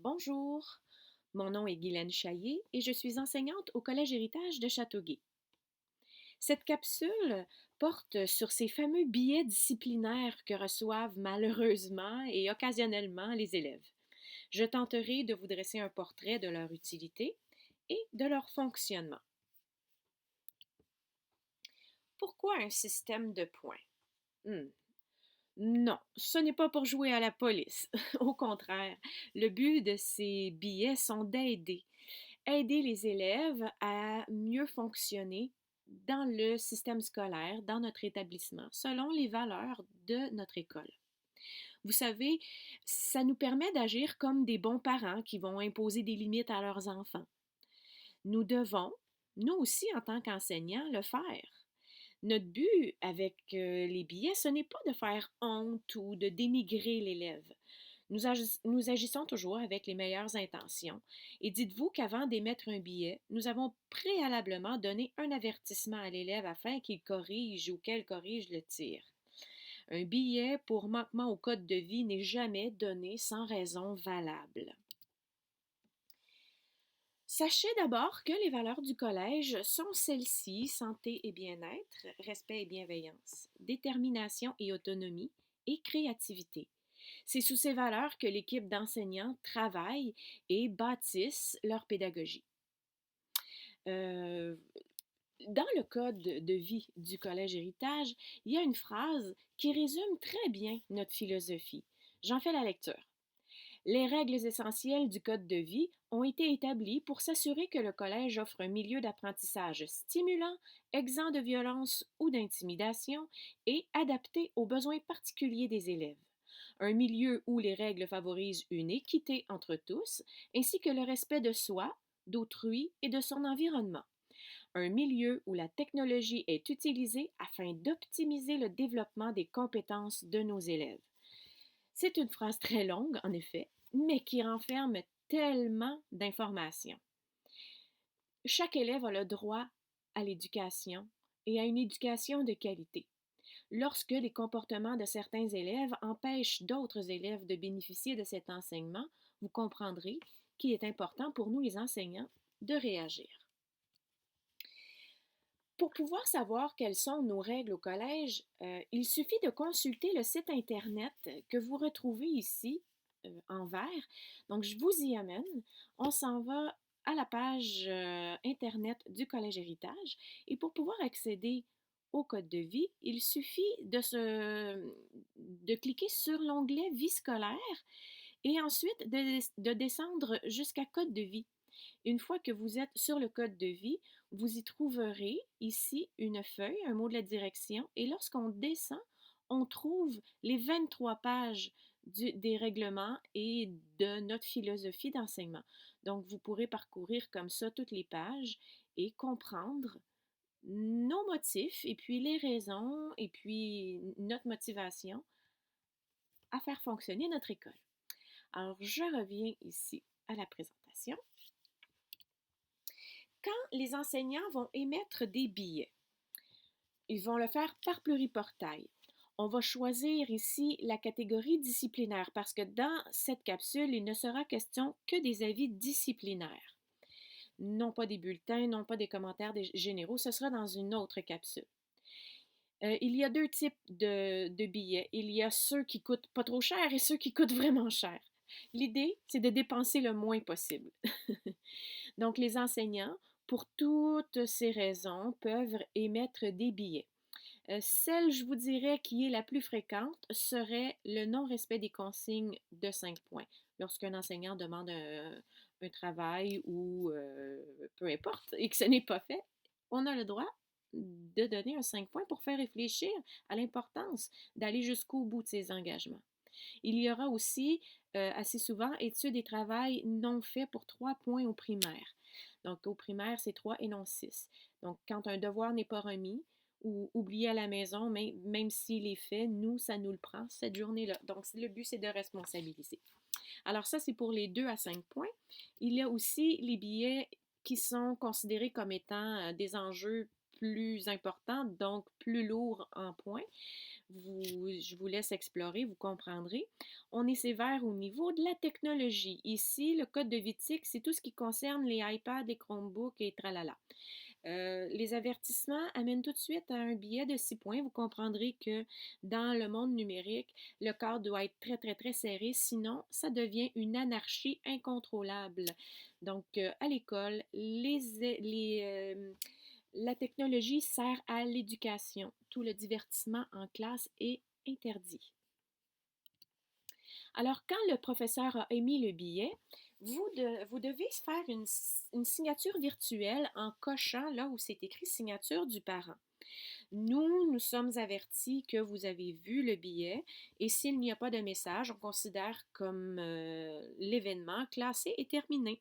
Bonjour, mon nom est Guylaine Chaillé et je suis enseignante au Collège Héritage de Châteauguay. Cette capsule porte sur ces fameux billets disciplinaires que reçoivent malheureusement et occasionnellement les élèves. Je tenterai de vous dresser un portrait de leur utilité et de leur fonctionnement. Pourquoi un système de points? Hmm, Non, ce n'est pas pour jouer à la police. Au contraire, le but de ces billets sont aider les élèves à mieux fonctionner dans le système scolaire, dans notre établissement, selon les valeurs de notre école. Vous savez, ça nous permet d'agir comme des bons parents qui vont imposer des limites à leurs enfants. Nous devons, nous aussi en tant qu'enseignants, le faire. Notre but avec les billets, ce n'est pas de faire honte ou de dénigrer l'élève. Nous agissons toujours avec les meilleures intentions. Et dites-vous qu'avant d'émettre un billet, nous avons préalablement donné un avertissement à l'élève afin qu'il corrige ou qu'elle corrige le tir. Un billet pour manquement au code de vie n'est jamais donné sans raison valable. Sachez d'abord que les valeurs du collège sont celles-ci: santé et bien-être, respect et bienveillance, détermination et autonomie et créativité. C'est sous ces valeurs que l'équipe d'enseignants travaille et bâtisse leur pédagogie. Euh, dans le code de vie du Collège Héritage, il y a une phrase qui résume très bien notre philosophie. J'en fais la lecture. Les règles essentielles du code de vie ont été établies pour s'assurer que le collège offre un milieu d'apprentissage stimulant, exempt de violence ou d'intimidation et adapté aux besoins particuliers des élèves. Un milieu où les règles favorisent une équité entre tous, ainsi que le respect de soi, d'autrui et de son environnement. Un milieu où la technologie est utilisée afin d'optimiser le développement des compétences de nos élèves. C'est une phrase très longue, en effet, mais qui renferme tellement d'informations. Chaque élève a le droit à l'éducation et à une éducation de qualité. Lorsque les comportements de certains élèves empêchent d'autres élèves de bénéficier de cet enseignement, vous comprendrez qu'il est important pour nous, les enseignants, de réagir. Pour pouvoir savoir quelles sont nos règles au collège, il suffit de consulter le site Internet que vous retrouvez ici en vert. Donc, je vous y amène. On s'en va à la page Internet du Collège Héritage. Et pour pouvoir accéder au code de vie, il suffit de cliquer sur l'onglet Vie scolaire et ensuite de descendre jusqu'à Code de vie. Une fois que vous êtes sur le code de vie, vous y trouverez ici une feuille, un mot de la direction, et lorsqu'on descend, on trouve les 23 pages des règlements et de notre philosophie d'enseignement. Donc, vous pourrez parcourir comme ça toutes les pages et comprendre nos motifs et puis les raisons et puis notre motivation à faire fonctionner notre école. Alors, je reviens ici à la présentation. Quand les enseignants vont émettre des billets, ils vont le faire par pluriportail. On va choisir ici la catégorie disciplinaire parce que dans cette capsule, il ne sera question que des avis disciplinaires. Non pas des bulletins, non pas des commentaires généraux, ce sera dans une autre capsule. Il y a deux types de billets. Il y a ceux qui coûtent pas trop cher et ceux qui coûtent vraiment cher. L'idée, c'est de dépenser le moins possible. Donc, les enseignants, pour toutes ces raisons, peuvent émettre des billets. Celle, je vous dirais, qui est la plus fréquente serait le non-respect des consignes de 5 points. Lorsqu'un enseignant demande un travail ou peu importe et que ce n'est pas fait, on a le droit de donner un 5 points pour faire réfléchir à l'importance d'aller jusqu'au bout de ses engagements. Il y aura aussi assez souvent études et travail non faits pour 3 points au primaire. Donc, au primaire, c'est 3 et non 6. Donc, quand un devoir n'est pas remis ou oublié à la maison, même s'il est fait, nous, ça nous le prend cette journée-là. Donc, le but, c'est de responsabiliser. Alors, ça, c'est pour les 2 à 5 points. Il y a aussi les billets qui sont considérés comme étant des enjeux plus importants, donc plus lourds en points. je vous laisse explorer, vous comprendrez. On est sévère au niveau de la technologie. Ici, le code de Vitic, c'est tout ce qui concerne les iPads, les Chromebooks et tralala. Les avertissements amènent tout de suite à un billet de 6 points. Vous comprendrez que dans le monde numérique, le cadre doit être très, très, très serré. Sinon, ça devient une anarchie incontrôlable. Donc, à l'école, la technologie sert à l'éducation. Tout le divertissement en classe est interdit. Alors, quand le professeur a émis le billet, vous devez faire une signature virtuelle en cochant là où c'est écrit signature du parent. Nous sommes avertis que vous avez vu le billet et s'il n'y a pas de message, on considère comme l'événement classé et terminé.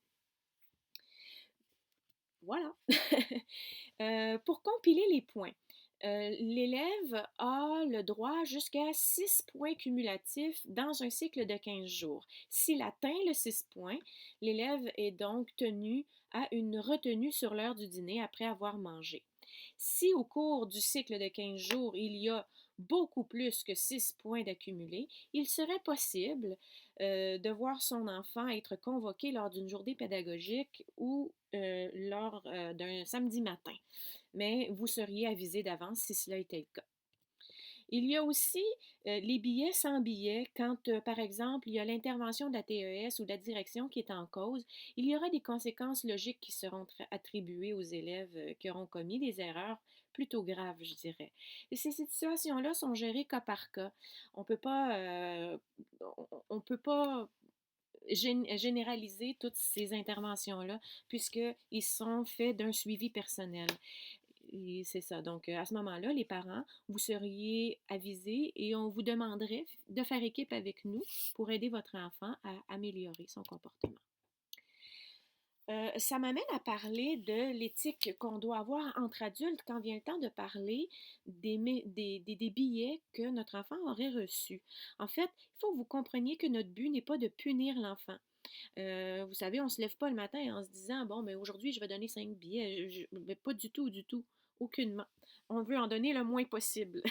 Voilà. Pour compiler les points, l'élève a le droit jusqu'à 6 points cumulatifs dans un cycle de 15 jours. S'il atteint le 6 points, l'élève est donc tenu à une retenue sur l'heure du dîner après avoir mangé. Si au cours du cycle de 15 jours, il y a beaucoup plus que 6 points d'accumulés, il serait possible de voir son enfant être convoqué lors d'une journée pédagogique ou lors d'un samedi matin. Mais vous seriez avisé d'avance si cela était le cas. Il y a aussi les billets sans billets. Quand, par exemple, il y a l'intervention de la TES ou de la direction qui est en cause, il y aura des conséquences logiques qui seront attribuées aux élèves qui auront commis des erreurs plutôt graves, je dirais. Et ces situations-là sont gérées cas par cas. On on peut pas généraliser toutes ces interventions-là puisqu'ils sont faits d'un suivi personnel. Et c'est ça. Donc, à ce moment-là, les parents, vous seriez avisés et on vous demanderait de faire équipe avec nous pour aider votre enfant à améliorer son comportement. Ça m'amène à parler de l'éthique qu'on doit avoir entre adultes quand vient le temps de parler des billets que notre enfant aurait reçus. En fait, il faut que vous compreniez que notre but n'est pas de punir l'enfant. Vous savez, on ne se lève pas le matin en se disant, bon, mais aujourd'hui, je vais donner 5 billets. Mais pas du tout, du tout. Aucunement. On veut en donner le moins possible.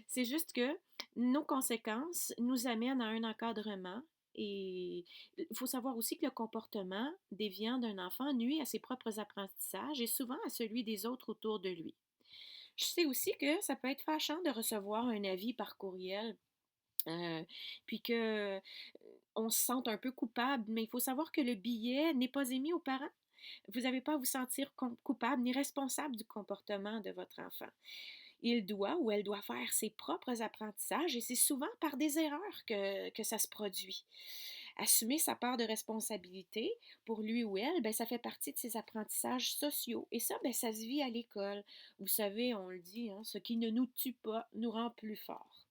C'est juste que nos conséquences nous amènent à un encadrement et il faut savoir aussi que le comportement déviant d'un enfant nuit à ses propres apprentissages et souvent à celui des autres autour de lui. Je sais aussi que ça peut être fâchant de recevoir un avis par courriel, euh, puis que on se sente un peu coupable, mais il faut savoir que le billet n'est pas émis aux parents. Vous n'avez pas à vous sentir coupable ni responsable du comportement de votre enfant. Il doit ou elle doit faire ses propres apprentissages et c'est souvent par des erreurs que ça se produit. Assumer sa part de responsabilité pour lui ou elle, ben, ça fait partie de ses apprentissages sociaux. Et ça, ben, ça se vit à l'école. Vous savez, on le dit, hein, ce qui ne nous tue pas nous rend plus forts.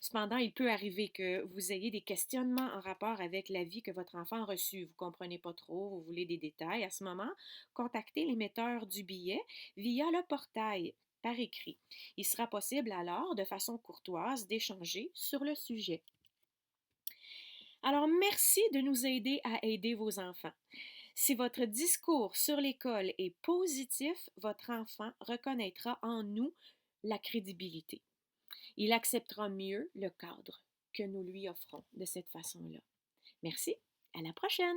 Cependant, il peut arriver que vous ayez des questionnements en rapport avec l'avis que votre enfant a reçu. Vous ne comprenez pas trop, vous voulez des détails. À ce moment, contactez l'émetteur du billet via le portail par écrit. Il sera possible alors, de façon courtoise, d'échanger sur le sujet. Alors, merci de nous aider à aider vos enfants. Si votre discours sur l'école est positif, votre enfant reconnaîtra en nous la crédibilité. Il acceptera mieux le cadre que nous lui offrons de cette façon-là. Merci, à la prochaine!